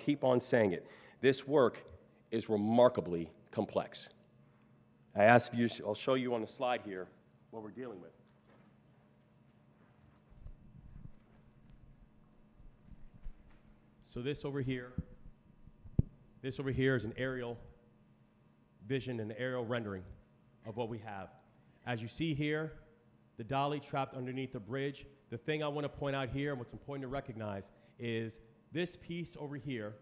keep on saying it. This work is remarkably complex. I'll show you on the slide here what we're dealing with. So this over here is an aerial vision and aerial rendering of what we have. As you see here, the dolly trapped underneath the bridge. The thing I want to point out here, and what's important to recognize, is this piece over here,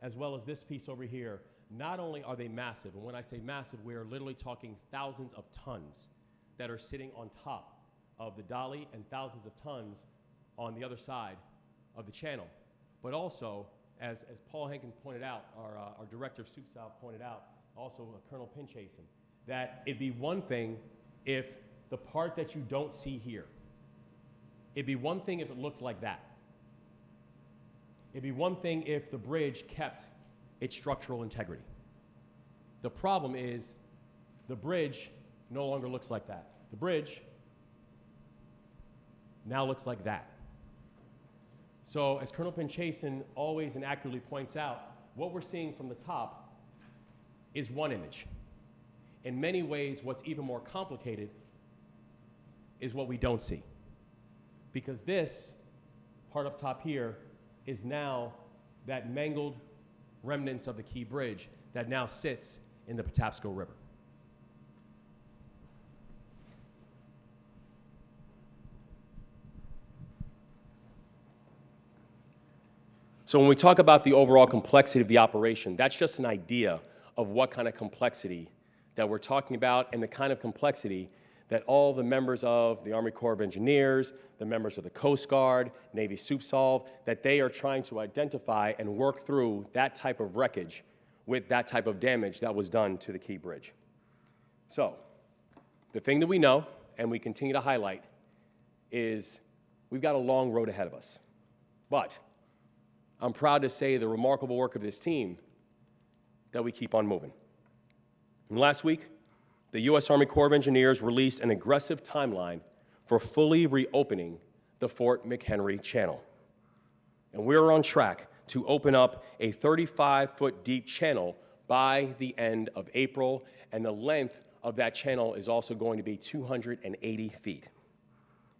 as well as this piece over here, not only are they massive, and when I say massive, we're literally talking thousands of tons that are sitting on top of the dolly and thousands of tons on the other side of the channel. But also, as Paul Hankins pointed out, our director of Soup South pointed out, also Colonel Pinchason, that it'd be one thing if the part that you don't see here, it'd be one thing if it looked like that. It'd be one thing if the bridge kept its structural integrity. The problem is the bridge no longer looks like that. The bridge now looks like that. So as Colonel Pinchason always and accurately points out, what we're seeing from the top is one image. In many ways, what's even more complicated is what we don't see. Because this part up top here is now that mangled remnants of the Key Bridge that now sits in the Patapsco River. So when we talk about the overall complexity of the operation, that's just an idea of what kind of complexity that we're talking about and the kind of complexity that all the members of the Army Corps of Engineers, the members of the Coast Guard, Navy SUPSOLV, that they are trying to identify and work through that type of wreckage with that type of damage that was done to the Key Bridge. So the thing that we know and we continue to highlight is we've got a long road ahead of us. But I'm proud to say the remarkable work of this team that we keep on moving. And last week, the U.S. Army Corps of Engineers released an aggressive timeline for fully reopening the Fort McHenry Channel. And we're on track to open up a 35-foot deep channel by the end of April, and the length of that channel is also going to be 280 feet.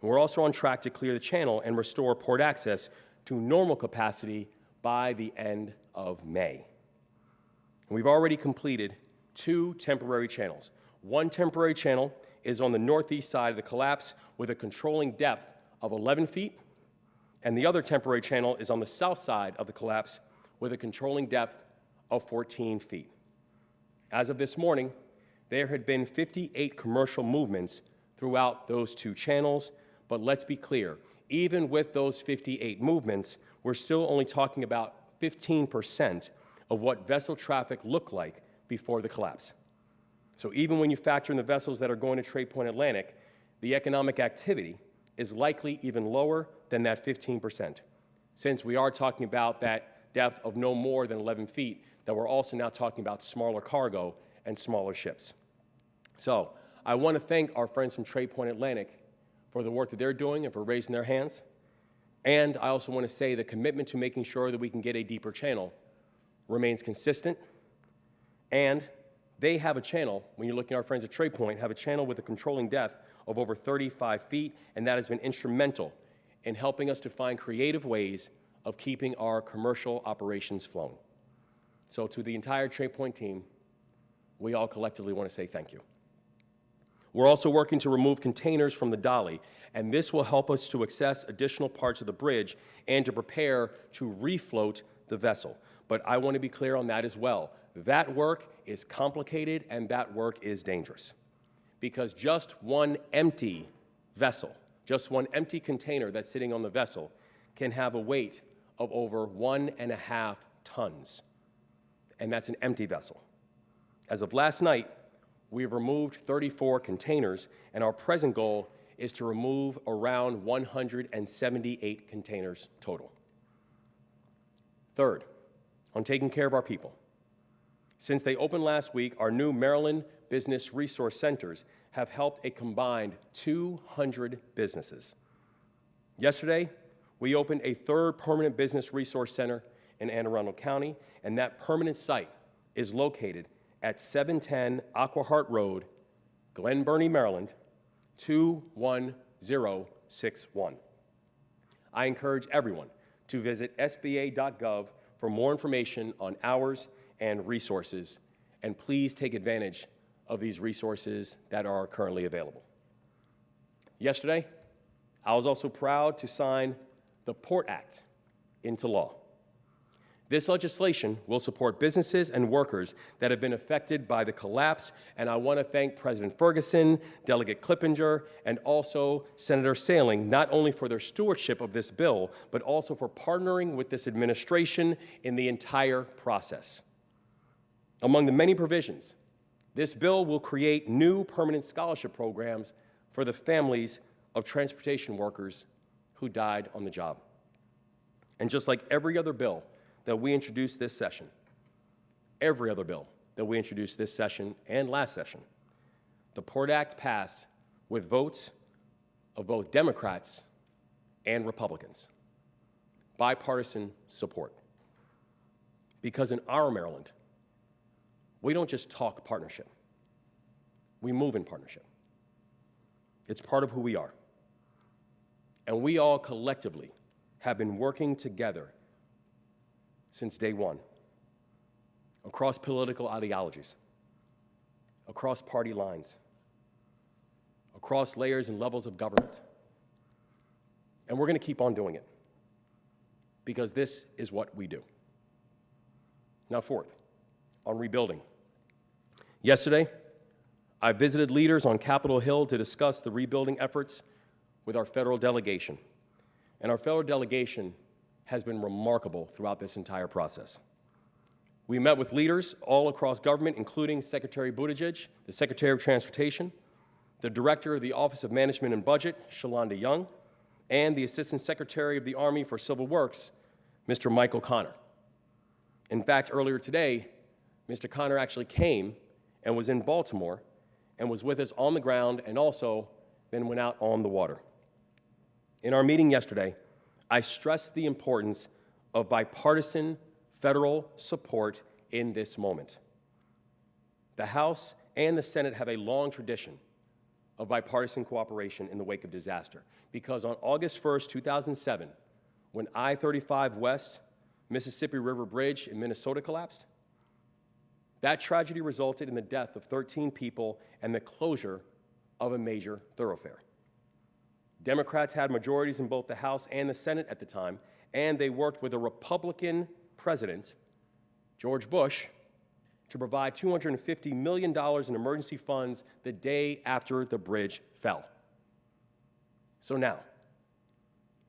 And we're also on track to clear the channel and restore port access to normal capacity by the end of May. And we've already completed 2 temporary channels. One temporary channel is on the northeast side of the collapse with a controlling depth of 11 feet, and the other temporary channel is on the south side of the collapse with a controlling depth of 14 feet. As of this morning, there had been 58 commercial movements throughout those 2 channels, but let's be clear, even with those 58 movements, we're still only talking about 15% of what vessel traffic looked like before the collapse. So even when you factor in the vessels that are going to Trade Point Atlantic, the economic activity is likely even lower than that 15%, since we are talking about that depth of no more than 11 feet, that we're also now talking about smaller cargo and smaller ships. So I want to thank our friends from Trade Point Atlantic for the work that they're doing and for raising their hands. And I also want to say the commitment to making sure that we can get a deeper channel remains consistent. And they have a channel, when you're looking at our friends at Trade Point, have a channel with a controlling depth of over 35 feet, and that has been instrumental in helping us to find creative ways of keeping our commercial operations flowing. So to the entire Trade Point team, we all collectively want to say thank you. We're also working to remove containers from the dolly, and this will help us to access additional parts of the bridge and to prepare to refloat the vessel. But I want to be clear on that as well. That work is complicated and that work is dangerous, because just one empty vessel, just one empty container that's sitting on the vessel can have a weight of over 1.5 tons, and that's an empty vessel. As of last night, we have removed 34 containers, and our present goal is to remove around 178 containers total. Third, on taking care of our people. Since they opened last week, our new Maryland Business Resource Centers have helped a combined 200 businesses. Yesterday, we opened a 3rd permanent business resource center in Anne Arundel County, and that permanent site is located at 710 Aquahart Road, Glen Burnie, Maryland, 21061. I encourage everyone to visit sba.gov for more information on hours and resources, and please take advantage of these resources that are currently available. Yesterday, I was also proud to sign the Port Act into law. This legislation will support businesses and workers that have been affected by the collapse, and I want to thank President Ferguson, Delegate Clippinger, and also Senator Sailing, not only for their stewardship of this bill, but also for partnering with this administration in the entire process. Among the many provisions, this bill will create new permanent scholarship programs for the families of transportation workers who died on the job. And just like every other bill that we introduced this session, every other bill that we introduced this session and last session, the Port Act passed with votes of both Democrats and Republicans, bipartisan support. Because in our Maryland, we don't just talk partnership, we move in partnership. It's part of who we are. And we all collectively have been working together since day one, across political ideologies, across party lines, across layers and levels of government. And we're going to keep on doing it, because this is what we do. Now, fourth, on rebuilding. Yesterday, I visited leaders on Capitol Hill to discuss the rebuilding efforts with our federal delegation. And our federal delegation has been remarkable throughout this entire process. We met with leaders all across government, including Secretary Buttigieg, the Secretary of Transportation, the Director of the Office of Management and Budget, Shalonda Young, and the Assistant Secretary of the Army for Civil Works, Mr. Michael Connor. In fact, earlier today, Mr. Connor actually came and was in Baltimore and was with us on the ground, and also then went out on the water. In our meeting yesterday, I stressed the importance of bipartisan federal support in this moment. The House and the Senate have a long tradition of bipartisan cooperation in the wake of disaster, because on August 1st, 2007, when I-35 West Mississippi River Bridge in Minnesota collapsed, that tragedy resulted in the death of 13 people and the closure of a major thoroughfare. Democrats had majorities in both the House and the Senate at the time, and they worked with a Republican president, George Bush, to provide $250 million in emergency funds the day after the bridge fell. So now,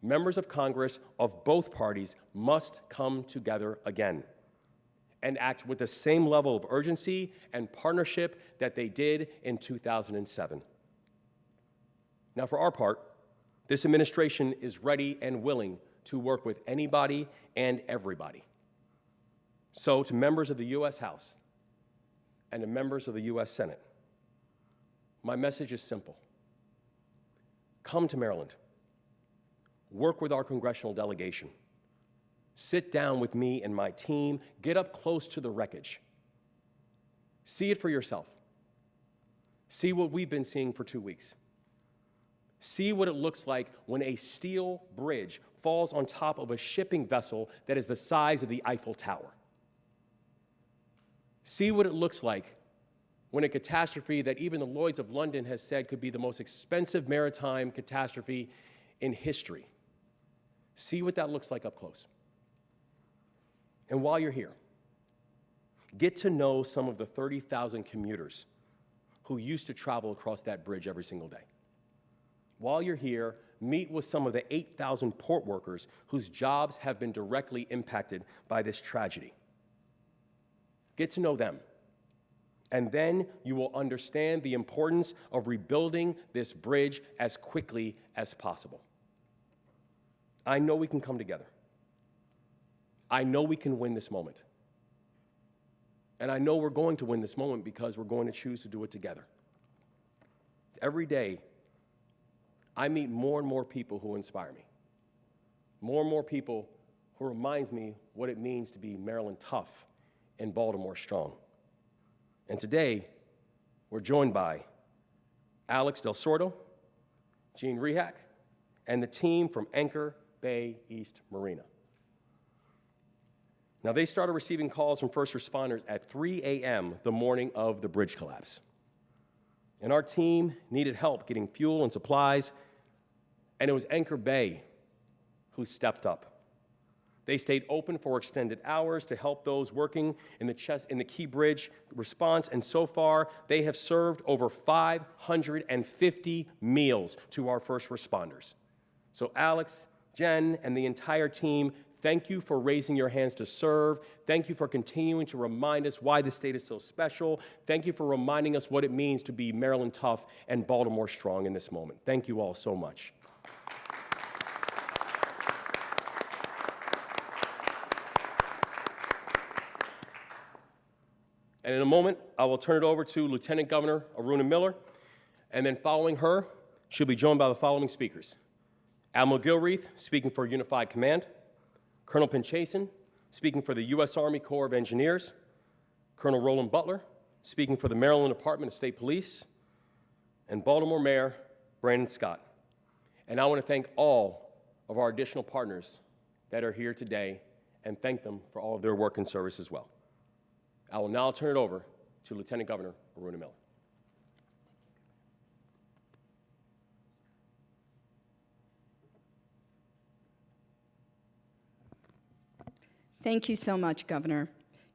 members of Congress of both parties must come together again and act with the same level of urgency and partnership that they did in 2007. Now, for our part, this administration is ready and willing to work with anybody and everybody. So, to members of the U.S. House and to members of the U.S. Senate, my message is simple. Come to Maryland. Work with our congressional delegation. Sit down with me and my team. Get up close to the wreckage. See it for yourself. See what we've been seeing for 2 weeks. See what it looks like when a steel bridge falls on top of a shipping vessel that is the size of the Eiffel Tower. See what it looks like when a catastrophe that even the Lloyds of London has said could be the most expensive maritime catastrophe in history. See what that looks like up close. And while you're here, get to know some of the 30,000 commuters who used to travel across that bridge every single day. While you're here, meet with some of the 8,000 port workers whose jobs have been directly impacted by this tragedy. Get to know them. And then you will understand the importance of rebuilding this bridge as quickly as possible. I know we can come together. I know we can win this moment. And I know we're going to win this moment because we're going to choose to do it together. Every day, I meet more and more people who inspire me. More and more people who reminds me what it means to be Maryland tough and Baltimore strong. And today, we're joined by Alex Del Sordo, Gene Rehak, and the team from Anchor Bay East Marina. Now, they started receiving calls from first responders at 3 a.m. the morning of the bridge collapse. And our team needed help getting fuel and supplies, and it was Anchor Bay who stepped up. They stayed open for extended hours to help those working in the key bridge response, and so far, they have served over 550 meals to our first responders. So Alex, Jen, and the entire team, thank you for raising your hands to serve. Thank you for continuing to remind us why this state is so special. Thank you for reminding us what it means to be Maryland tough and Baltimore strong in this moment. Thank you all so much. And in a moment, I will turn it over to Lieutenant Governor Aruna Miller, and then following her, she'll be joined by the following speakers. Admiral Gilreath, speaking for Unified Command, Colonel Pinchason, speaking for the U.S. Army Corps of Engineers, Colonel Roland Butler, speaking for the Maryland Department of State Police, and Baltimore Mayor Brandon Scott. And I want to thank all of our additional partners that are here today and thank them for all of their work and service as well. I will now turn it over to Lieutenant Governor Aruna Miller. Thank you so much, Governor.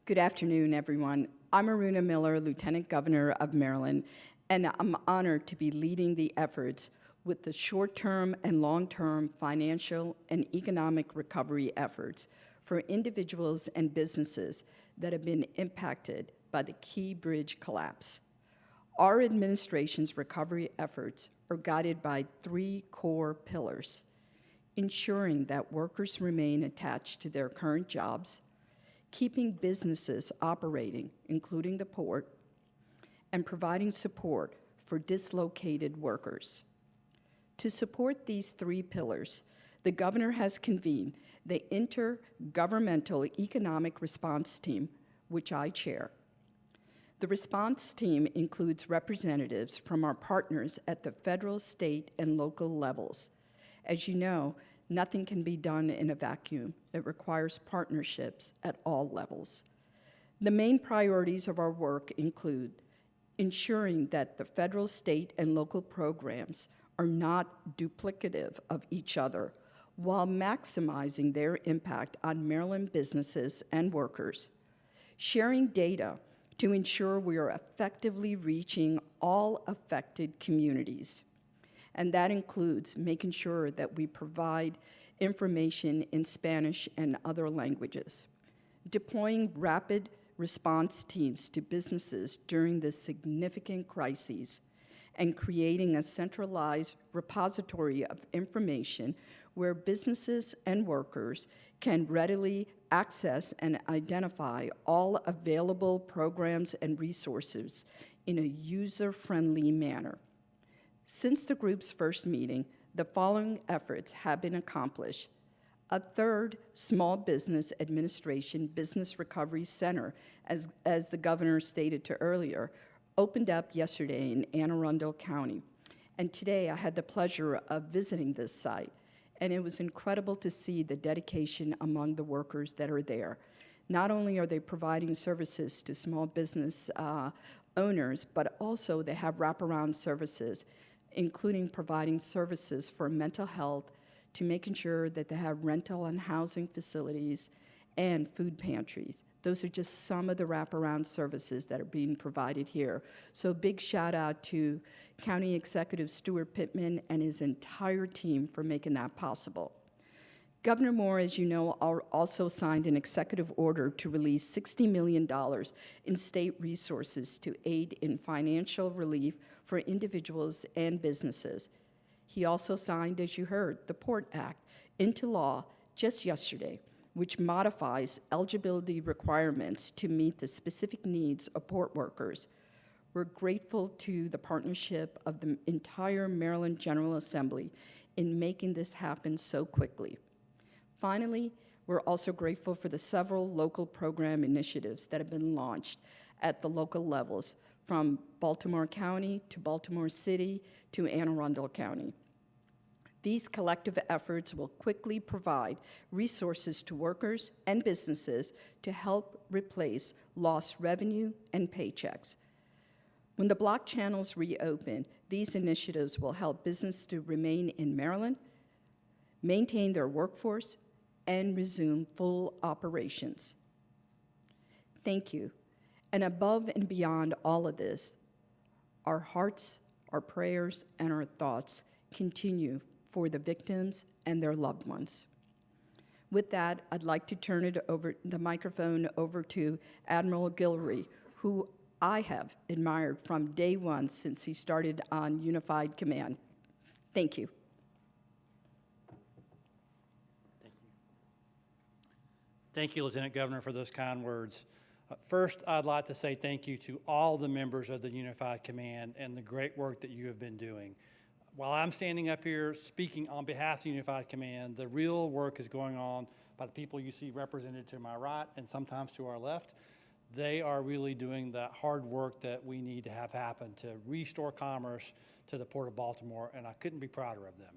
Good afternoon, everyone. I'm Aruna Miller, Lieutenant Governor of Maryland, and I'm honored to be leading the efforts with the short-term and long-term financial and economic recovery efforts for individuals and businesses that have been impacted by the Key Bridge collapse. Our administration's recovery efforts are guided by 3 core pillars: ensuring that workers remain attached to their current jobs, keeping businesses operating, including the port, and providing support for dislocated workers. To support these 3 pillars, the governor has convened the Intergovernmental Economic Response Team, which I chair. The response team includes representatives from our partners at the federal, state, and local levels. As you know, nothing can be done in a vacuum. It requires partnerships at all levels. The main priorities of our work include ensuring that the federal, state, and local programs are not duplicative of each other, while maximizing their impact on Maryland businesses and workers. Sharing data to ensure we are effectively reaching all affected communities. And that includes making sure that we provide information in Spanish and other languages. Deploying rapid response teams to businesses during this significant crises, and creating a centralized repository of information where businesses and workers can readily access and identify all available programs and resources in a user-friendly manner. Since the group's first meeting, the following efforts have been accomplished. A 3rd Small Business Administration Business Recovery Center, as the governor stated to earlier, opened up yesterday in Anne Arundel County. And today I had the pleasure of visiting this site, and it was incredible to see the dedication among the workers that are there. Not only are they providing services to small business owners, but also they have wraparound services, including providing services for mental health, to making sure that they have rental and housing facilities and food pantries. Those are just some of the wraparound services that are being provided here. So big shout out to County Executive Stuart Pittman and his entire team for making that possible. Governor Moore, as you know, also signed an executive order to release $60 million in state resources to aid in financial relief for individuals and businesses. He also signed, as you heard, the Port Act into law just yesterday, which modifies eligibility requirements to meet the specific needs of port workers. We're grateful to the partnership of the entire Maryland General Assembly in making this happen so quickly. Finally, We're also grateful for the several local program initiatives that have been launched at the local levels, from Baltimore County to Baltimore City to Anne Arundel County. These collective efforts will quickly provide resources to workers and businesses to help replace lost revenue and paychecks. When the block channels reopen, these initiatives will help business to remain in Maryland, maintain their workforce, and resume full operations. Thank you. And above and beyond all of this, our hearts, our prayers, and our thoughts continue for the victims and their loved ones. With that, I'd like to turn the microphone over to Admiral Guillory, who I have admired from day one since he started on Unified Command. Thank you. Thank you, Lieutenant Governor, for those kind words. First, I'd like to say thank you to all the members of the Unified Command and the great work that you have been doing. While I'm standing up here speaking on behalf of the Unified Command, the real work is going on by the people you see represented to my right and sometimes to our left. They are really doing the hard work that we need to have happen to restore commerce to the Port of Baltimore, and I couldn't be prouder of them.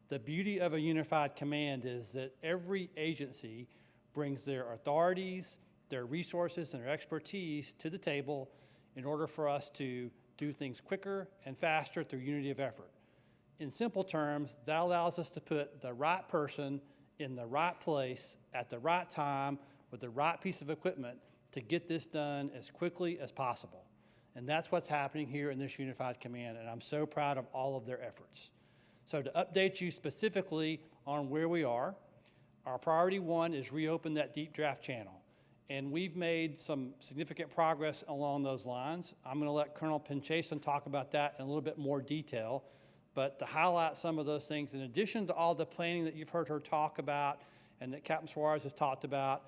The beauty of a Unified Command is that every agency brings their authorities, their resources, and their expertise to the table in order for us to do things quicker and faster through unity of effort. In simple terms, that allows us to put the right person in the right place at the right time with the right piece of equipment to get this done as quickly as possible. And that's what's happening here in this Unified Command, and I'm so proud of all of their efforts. So to update you specifically on where we are, our priority one is reopen that deep draft channel. And we've made some significant progress along those lines. I'm going to let Colonel Pinchason talk about that in a little bit more detail. But to highlight some of those things, in addition to all the planning that you've heard her talk about and that Captain Suarez has talked about,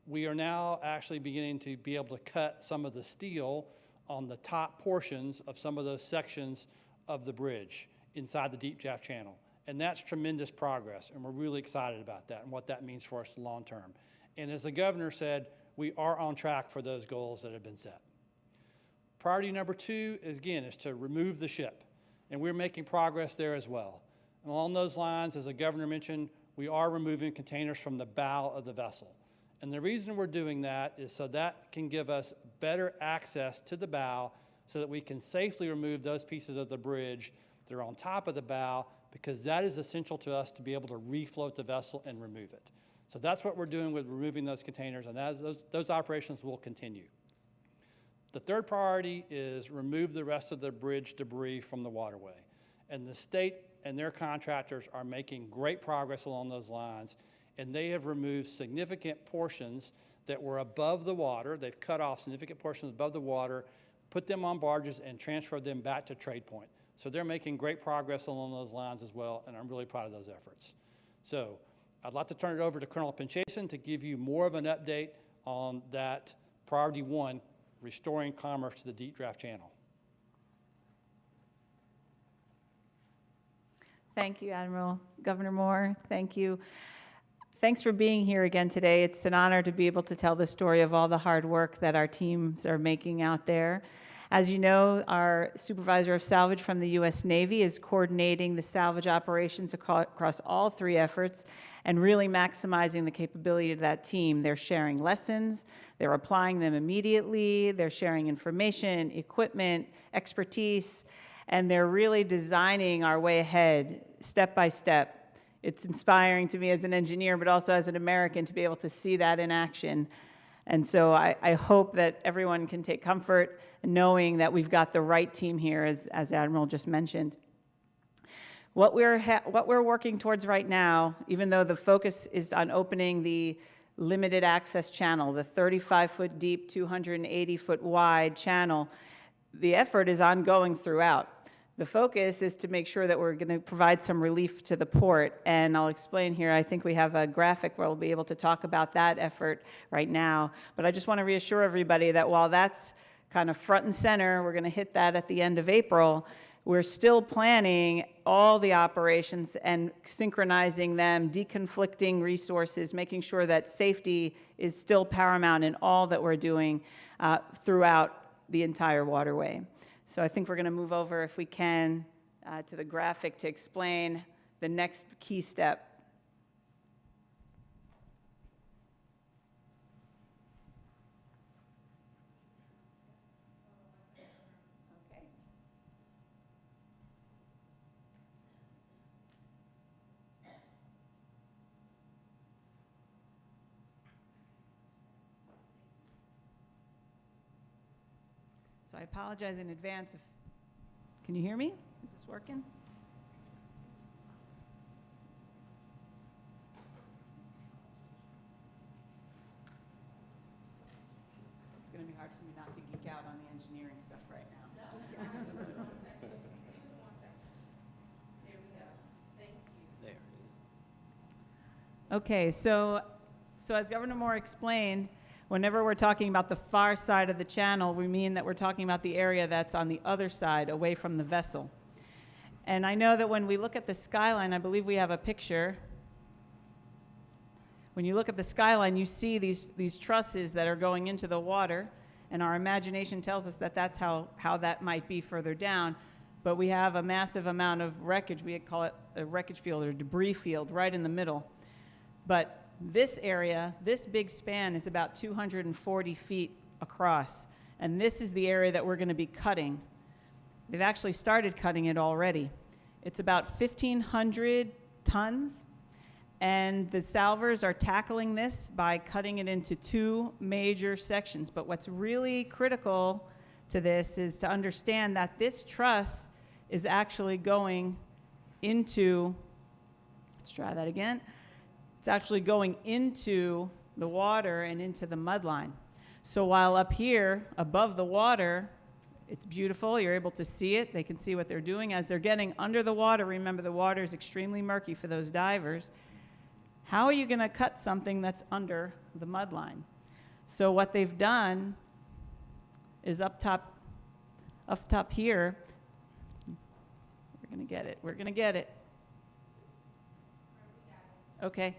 we are now actually beginning to be able to cut some of the steel on the top portions of some of those sections of the bridge inside the deep draft channel. And that's tremendous progress, and we're really excited about that and what that means for us long term. And as the governor said, we are on track for those goals that have been set. Priority number two is, again, is to remove the ship. And we're making progress there as well. And along those lines, as the governor mentioned, we are removing containers from the bow of the vessel. And the reason we're doing that is so that can give us better access to the bow so that we can safely remove those pieces of the bridge that are on top of the bow, because that is essential to us to be able to refloat the vessel and remove it. So that's what we're doing with removing those containers, and those operations will continue. The third priority is remove the rest of the bridge debris from the waterway. And the state and their contractors are making great progress along those lines, and they have removed significant portions that were above the water. They've cut off significant portions above the water, put them on barges, and transferred them back to Trade Point. So they're making great progress along those lines as well, and I'm really proud of those efforts. So I'd like to turn it over to Colonel Pinchason to give you more of an update on that priority one, restoring commerce to the deep draft channel. Thank you, Admiral. Governor Moore, thank you. Thanks for being here again today. It's an honor to be able to tell the story of all the hard work that our teams are making out there. As you know, our Supervisor of Salvage from the U.S. Navy is coordinating the salvage operations across all three efforts and really maximizing the capability of that team. They're sharing lessons, they're applying them immediately, they're sharing information, equipment, expertise, and they're really designing our way ahead step by step. It's inspiring to me as an engineer, but also as an American, to be able to see that in action. And so I hope that everyone can take comfort in knowing that we've got the right team here, as Admiral just mentioned. What we're working towards right now, even though the focus is on opening the limited access channel, the 35-foot deep, 280-foot wide channel, the effort is ongoing throughout. The focus is to make sure that we're going to provide some relief to the port, and I'll explain here. I think we have a graphic where we'll be able to talk about that effort right now, but I just want to reassure everybody that while that's kind of front and center, we're going to hit that at the end of April, We're still planning all the operations and synchronizing them, deconflicting resources, making sure that safety is still paramount in all that we're doing throughout the entire waterway. So I think we're going to move over, if we can, to the graphic to explain the next key step. So I apologize in advance. Can you hear me? Is this working? It's going to be hard for me not to geek out on the engineering stuff right now. Okay, so as Governor Moore explained, whenever we're talking about the far side of the channel, we mean that we're talking about the area that's on the other side, away from the vessel. And I know that when we look at the skyline, I believe we have a picture. When you look at the skyline, you see these trusses that are going into the water, and our imagination tells us that that's how that might be further down. But we have a massive amount of wreckage. We call it a wreckage field or debris field right in the middle. But this area, this big span, is about 240 feet across, and this is the area that we're going to be cutting. They've actually started cutting it already. It's about 1,500 tons, and the salvors are tackling this by cutting it into two major sections. But what's really critical to this is to understand that this truss is actually going into, let's try that again. It's actually going into the water and into the mud line. So while up here, above the water, it's beautiful, you're able to see it, they can see what they're doing. As they're getting under the water, remember the water is extremely murky for those divers. How are you going to cut something that's under the mud line? So what they've done is up top here, we're going to get it. Okay.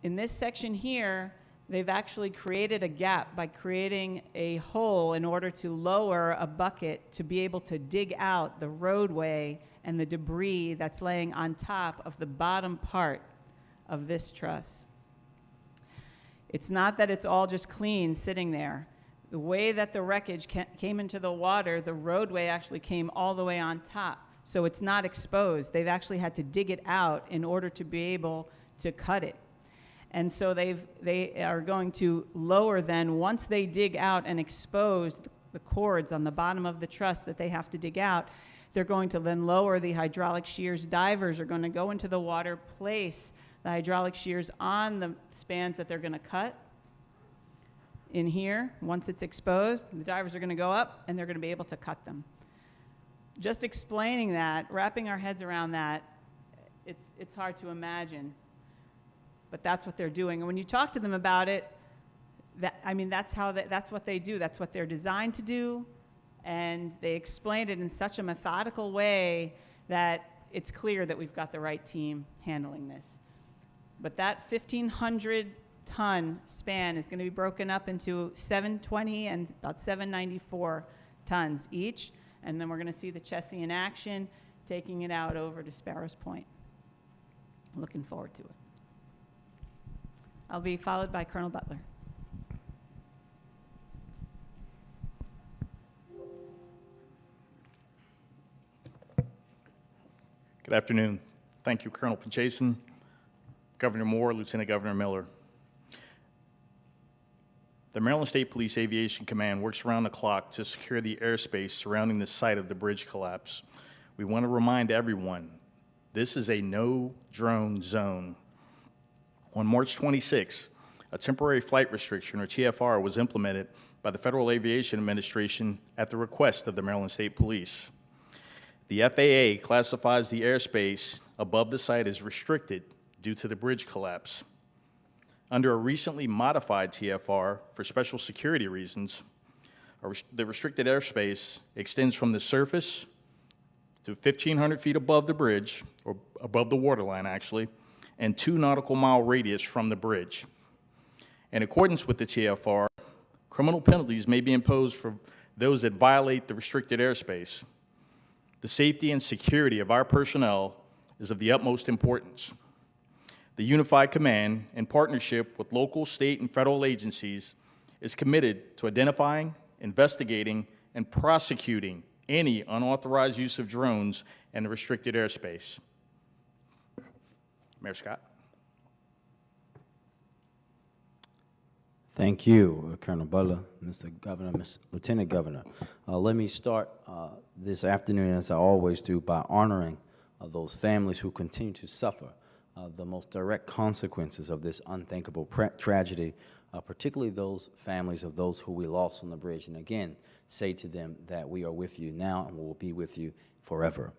In this section here, they've actually created a gap by creating a hole in order to lower a bucket to be able to dig out the roadway and the debris that's laying on top of the bottom part of this truss. It's not that it's all just clean sitting there. The way that the wreckage came into the water, the roadway actually came all the way on top. So it's not exposed. They've actually had to dig it out in order to be able to cut it. And so they are going to lower then, once they dig out and expose the cords on the bottom of the truss that they have to dig out, they're going to then lower the hydraulic shears. Divers are going to go into the water, place the hydraulic shears on the spans that they're going to cut in here. Once it's exposed, the divers are going to go up and they're going to be able to cut them. Just explaining that, wrapping our heads around that, it's hard to imagine. But that's what they're doing. And when you talk to them about it, that's what they do. That's what they're designed to do. And they explained it in such a methodical way that it's clear that we've got the right team handling this. But that 1,500-ton span is going to be broken up into 720 and about 794 tons each. And then we're going to see the Chessie in action, taking it out over to Sparrows Point. Looking forward to it. I'll be followed by Colonel Butler. Good afternoon. Thank you, Colonel Jason, Governor Moore, Lieutenant Governor Miller. The Maryland State Police Aviation Command works around the clock to secure the airspace surrounding the site of the bridge collapse. We want to remind everyone, this is a no-drone zone. On March 26, a temporary flight restriction, or TFR, was implemented by the Federal Aviation Administration at the request of the Maryland State Police. The FAA classifies the airspace above the site as restricted due to the bridge collapse. Under a recently modified TFR for special security reasons, The restricted airspace extends from the surface to 1,500 feet above the bridge, or above the waterline actually, and 2 nautical mile radius from the bridge. In accordance with the TFR, criminal penalties may be imposed for those that violate the restricted airspace. The safety and security of our personnel is of the utmost importance. The Unified Command, in partnership with local, state, and federal agencies, is committed to identifying, investigating, and prosecuting any unauthorized use of drones in the restricted airspace. Mayor Scott. Thank you, Colonel Butler, Mr. Governor, Mr. Lieutenant Governor. Let me start this afternoon, as I always do, by honoring those families who continue to suffer the most direct consequences of this unthinkable tragedy, particularly those families of those who we lost on the bridge. And again, say to them that we are with you now and will be with you forever.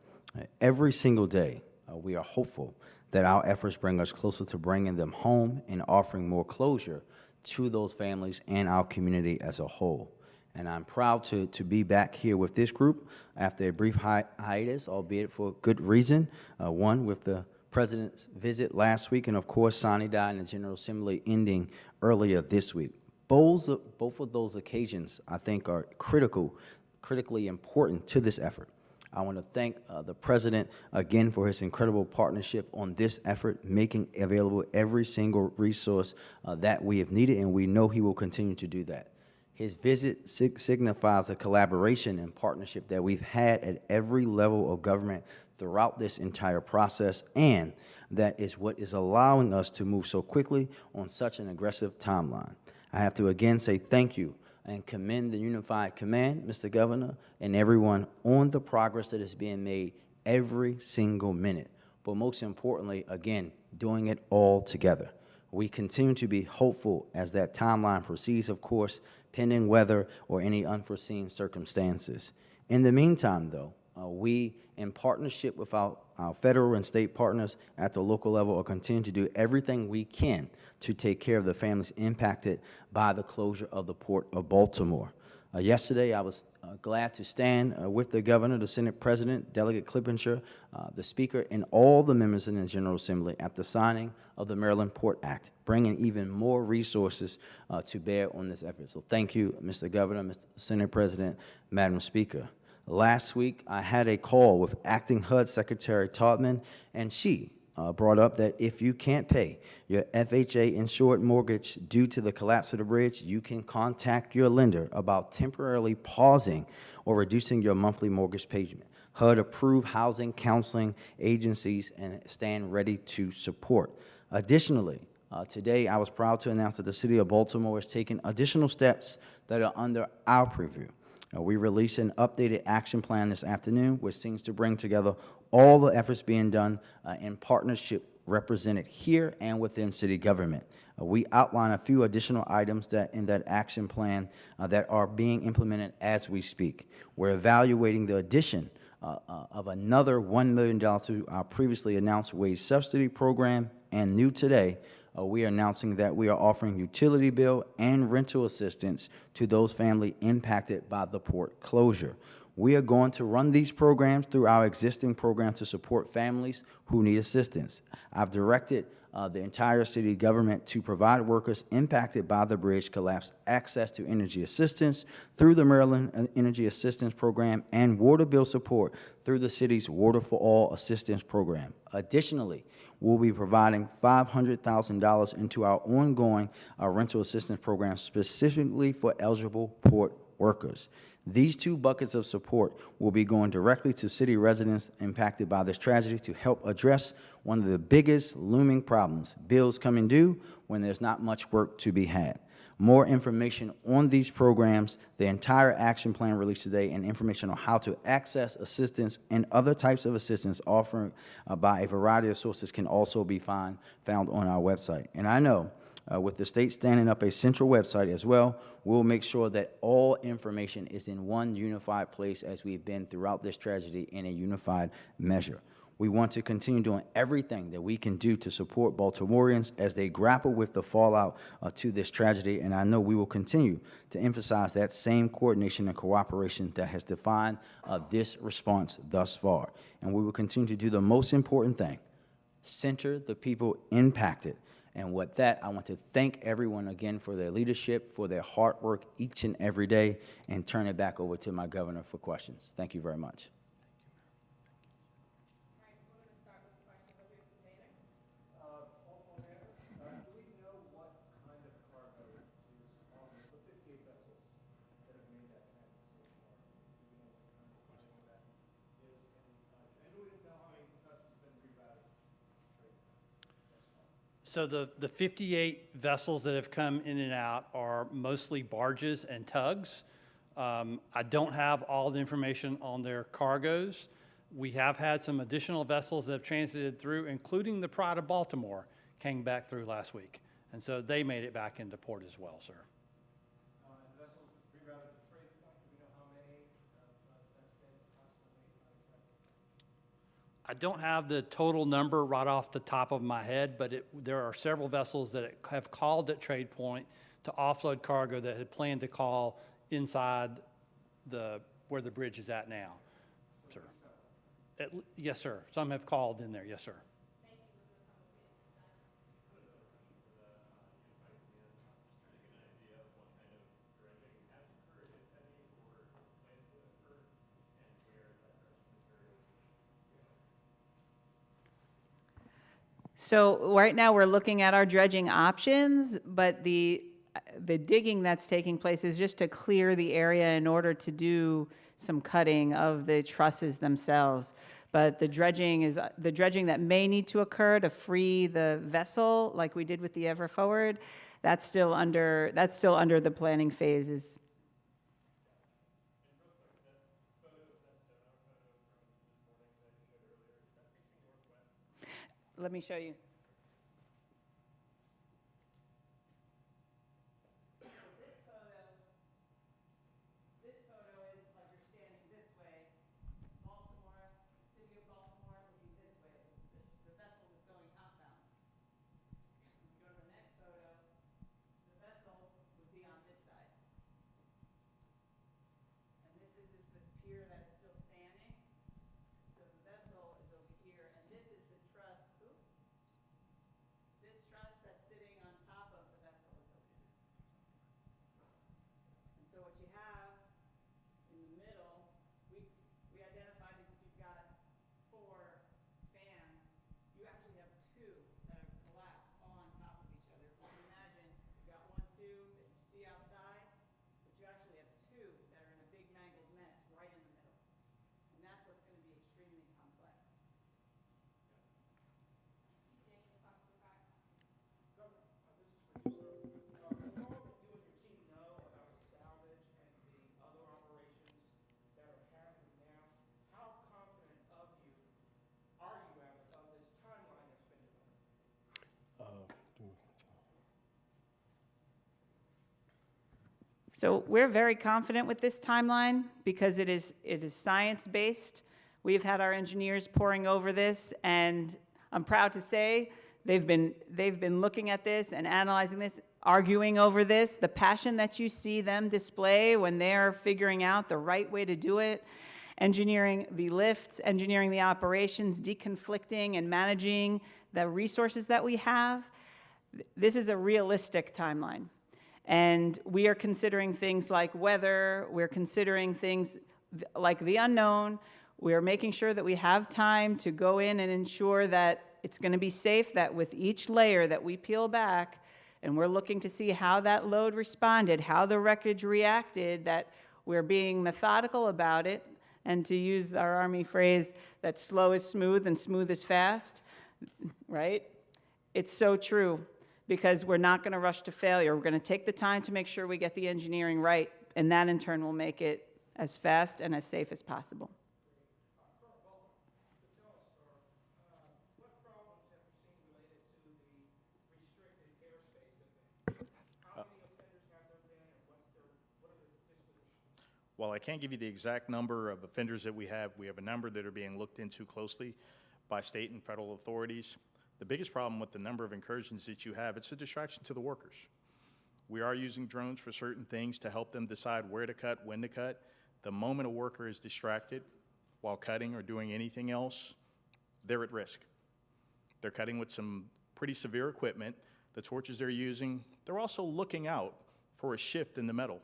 Every single day, we are hopeful that our efforts bring us closer to bringing them home and offering more closure to those families and our community as a whole. And I'm proud to be back here with this group after a brief hiatus, albeit for good reason. One, with the President's visit last week, and of course, Sine Die in the General Assembly ending earlier this week. Both of those occasions, I think, are critically important to this effort. I want to thank the President again for his incredible partnership on this effort, making available every single resource that we have needed, and we know he will continue to do that. His visit signifies a collaboration and partnership that we've had at every level of government throughout this entire process, and that is what is allowing us to move so quickly on such an aggressive timeline. I have to again say thank you and commend the Unified Command, Mr. Governor, and everyone on the progress that is being made every single minute. But most importantly, again, doing it all together. We continue to be hopeful as that timeline proceeds, of course, pending weather or any unforeseen circumstances. In the meantime, though, we, in partnership with our federal and state partners at the local level, are continuing to do everything we can to take care of the families impacted by the closure of the Port of Baltimore. Yesterday, I was glad to stand with the Governor, the Senate President, Delegate Clippinger, the Speaker, and all the members in the General Assembly at the signing of the Maryland Port Act, bringing even more resources to bear on this effort. So thank you, Mr. Governor, Mr. Senate President, Madam Speaker. Last week, I had a call with Acting HUD Secretary Taubman, and she brought up that if you can't pay your FHA-insured mortgage due to the collapse of the bridge, you can contact your lender about temporarily pausing or reducing your monthly mortgage payment. HUD-approved housing counseling agencies and stand ready to support. Additionally, today I was proud to announce that the City of Baltimore is taking additional steps that are under our purview. We released an updated action plan this afternoon, which seems to bring together all the efforts being done in partnership represented here and within city government. We outline a few additional items that in that action plan that are being implemented as we speak. We're evaluating the addition of another $1 million to our previously announced wage subsidy program, and new today, we are announcing that we are offering utility bill and rental assistance to those families impacted by the port closure. We are going to run these programs through our existing program to support families who need assistance. I've directed the entire city government to provide workers impacted by the bridge collapse access to energy assistance through the Maryland Energy Assistance Program and water bill support through the city's Water for All Assistance Program. Additionally, we'll be providing $500,000 into our ongoing rental assistance program specifically for eligible port workers. These two buckets of support will be going directly to city residents impacted by this tragedy to help address one of the biggest looming problems, bills coming due when there's not much work to be had. More information on these programs, the entire action plan released today, and information on how to access assistance and other types of assistance offered by a variety of sources can also be found on our website. And I know with the state standing up a central website as well, we'll make sure that all information is in one unified place as we've been throughout this tragedy in a unified measure. We want to continue doing everything that we can do to support Baltimoreans as they grapple with the fallout to this tragedy, and I know we will continue to emphasize that same coordination and cooperation that has defined this response thus far. And we will continue to do the most important thing, center the people impacted. And with that, I want to thank everyone again for their leadership, for their hard work each and every day, and turn it back over to my governor for questions. Thank you very much. So the 58 vessels that have come in and out are mostly barges and tugs. I don't have all the information on their cargoes. We have had some additional vessels that have transited through, including the Pride of Baltimore, came back through last week. And so they made it back into port as well, sir. I don't have the total number right off the top of my head, but there are several vessels that have called at Trade Point to offload cargo that had planned to call inside where the bridge is at now, sir. Yes, sir. Some have called in there. Yes, sir. So right now, we're looking at our dredging options, but the digging that's taking place is just to clear the area in order to do some cutting of the trusses themselves. But the dredging that may need to occur to free the vessel, like we did with the Ever Forward, that's still under the planning phases. Let me show you. This photo is like you're standing this way, Baltimore, city of Baltimore looking this way. The vessel is going outbound. If we go to the next photo, the vessel would be on this side. And this is the pier that is still standing. So the vessel is over here, and this is the truss. This truss that's sitting on top of the vessel is over here. And so what you have in the middle, we identified as if you've got 4 spans, you actually have 2 that have collapsed on top of each other. You can imagine you've got 1, 2 that you see outside, but you actually have 2 that are in a big mangled mess right in the middle. And that's what's going to be extremely complex. So we're very confident with this timeline because it is science-based. We've had our engineers poring over this, and I'm proud to say they've been looking at this and analyzing this, arguing over this. The passion that you see them display when they're figuring out the right way to do it, engineering the lifts, engineering the operations, deconflicting and managing the resources that we have. This is a realistic timeline. And we are considering things like weather, we're considering things like the unknown, we're making sure that we have time to go in and ensure that it's going to be safe, that with each layer that we peel back, and we're looking to see how that load responded, how the wreckage reacted, that we're being methodical about it, and to use our Army phrase, that slow is smooth and smooth is fast, right? It's so true. Because we're not going to rush to failure. We're going to take the time to make sure we get the engineering right, and that in turn will make it as fast and as safe as possible. What problems have you seen related to the restricted airspace event? How many offenders have there been, and what are the dispositions? While I can't give you the exact number of offenders that we have a number that are being looked into closely. by state and federal authorities. The biggest problem with the number of incursions that you have, it's a distraction to the workers. We are using drones for certain things to help them decide where to cut, when to cut. The moment a worker is distracted while cutting or doing anything else, they're at risk. They're cutting with some pretty severe equipment. The torches they're using, they're also looking out for a shift in the metal.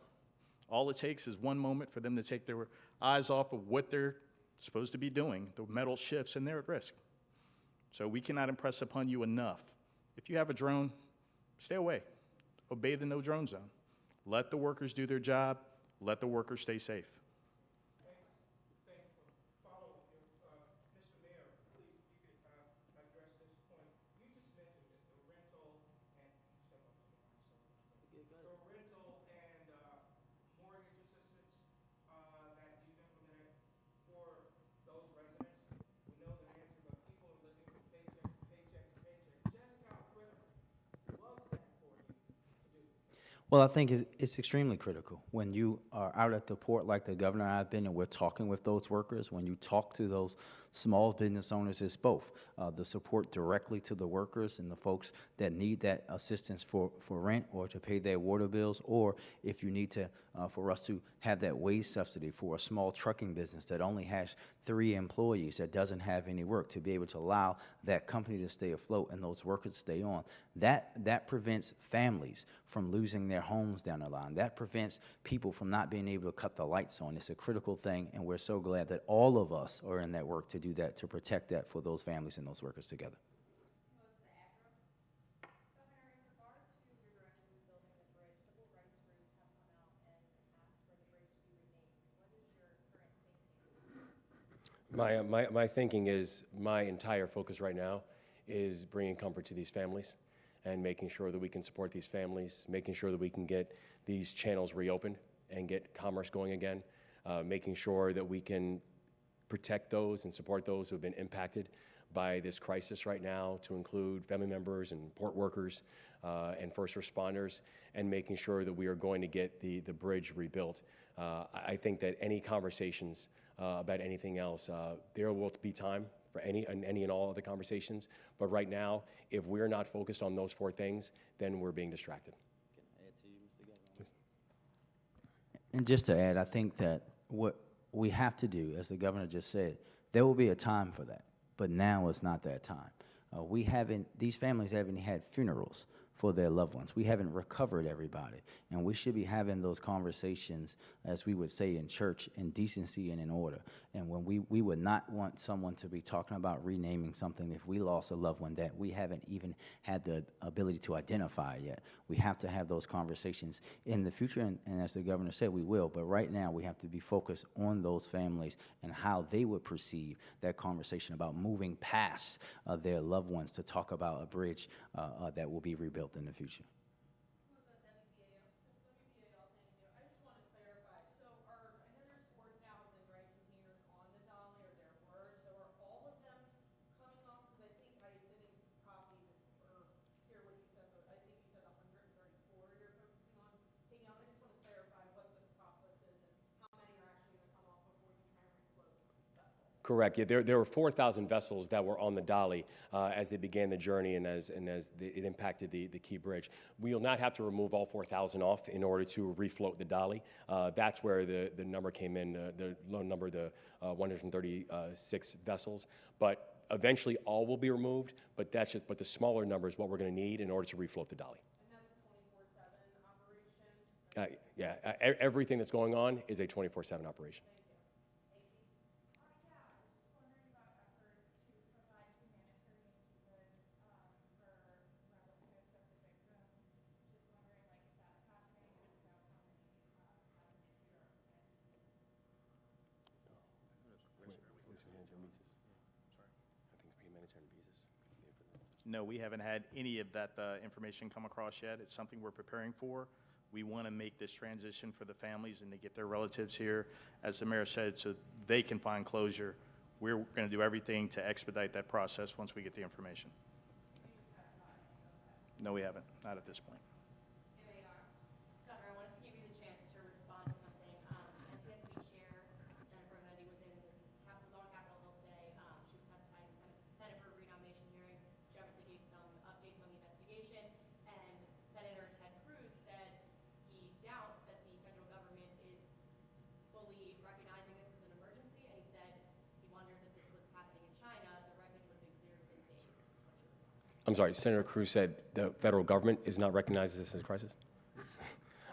All it takes is one moment for them to take their eyes off of what they're supposed to be doing. The metal shifts and they're at risk. So we cannot impress upon you enough. If you have a drone, stay away. Obey the no drone zone. Let the workers do their job. Let the workers stay safe. Follow up here. Mr. Mayor, please, if you could address this point. You just mentioned it, the rental and mortgage assistance that you've implemented for those residents. We know the answer, but people are living from paycheck to paycheck to paycheck. Just how critical was that for you to do? Well, I think it's extremely critical. When you are out at the port like the governor and I have been, and we're talking with those workers, when you talk to those small business owners, it's both the support directly to the workers and the folks that need that assistance for rent or to pay their water bills, or if you need to, for us to have that wage subsidy for a small trucking business that only has 3 employees, that doesn't have any work, to be able to allow that company to stay afloat and those workers stay on. That prevents families from losing their homes down the line. That prevents people from not being able to cut the lights on. It's a critical thing, and we're so glad that all of us are in that work to do that, to protect that for those families and those workers together. Governor, in regard to your direction with building the bridge, civil rights groups have come out and asked for the bridge to be renamed. What is your current thinking? My thinking is, my entire focus right now is bringing comfort to these families and making sure that we can support these families, making sure that we can get these channels reopened and get commerce going again, making sure that we can protect those and support those who have been impacted by this crisis right now, to include family members and port workers and first responders, and making sure that we are going to get the bridge rebuilt. I think that any conversations about anything else, there will be time for any and all of the conversations, but right now, if we're not focused on those 4 things, then we're being distracted. And just to add, I think that what we have to do, as the governor just said, there will be a time for that, but now is not that time. These families haven't had funerals for their loved ones. We haven't recovered everybody, and we should be having those conversations, as we would say in church, in decency and in order. And when we would not want someone to be talking about renaming something if we lost a loved one that we haven't even had the ability to identify yet. We have to have those conversations in the future, and as the governor said, we will. But right now, we have to be focused on those families and how they would perceive that conversation about moving past their loved ones to talk about a bridge that will be rebuilt in the future. WPAL, thank you. I just want to clarify. So I know there's 4,000, right, containers on the dolly, or there were. So are all of them coming off? Because I didn't copy or hear what you said, but I think you said 134 you're focusing on taking out. I just want to clarify what the process is and how many are actually going to come off before you try and refloat vessels. Correct. Yeah, there were 4,000 vessels that were on the dolly as they began the journey and as it impacted the Key Bridge. We will not have to remove all 4,000 off in order to refloat the dolly. That's where the number came in, the low number, the 136 vessels. But eventually all will be removed, but the smaller number is what we're going to need in order to refloat the dolly. And that's a 24/7 operation? Everything that's going on is a 24/7 operation. Yeah, I was just wondering about efforts to provide humanitarian visas for relatives of the victims. Just wondering, like, if that's happening, and if so, how many this year are planned? No, we haven't had any of that information come across yet. It's something we're preparing for. We want to make this transition for the families and to get their relatives here, as the mayor said, so they can find closure. We're going to do everything to expedite that process once we get the information. No, we haven't. Not at this point. There we are. Governor, I wanted to give you the chance to respond to something. NTSB Chair Jennifer Mendy was on Capitol Hill today. She was testifying in I'm sorry, Senator Cruz said the federal government is not recognizing this as a crisis.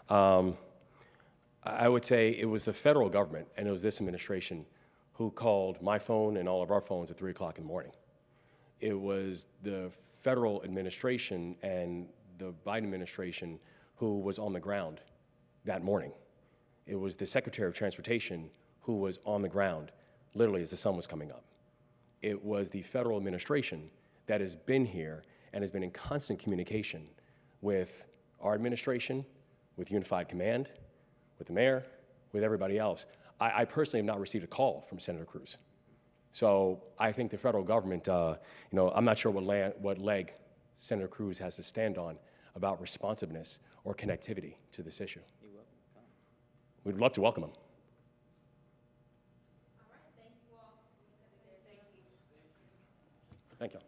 I would say it was the federal government, and it was this administration, who called my phone and all of our phones at 3 o'clock in the morning. It was the federal administration and the Biden administration who was on the ground that morning. It was the Secretary of Transportation who was on the ground literally as the sun was coming up. It was the federal administration that has been here and has been in constant communication with our administration, with Unified Command, with the mayor, with everybody else. I personally have not received a call from Senator Cruz. So I think the federal government, I'm not sure what leg Senator Cruz has to stand on about responsiveness or connectivity to this issue. We'd love to welcome him. All right, thank you all. Thank you. Thank you.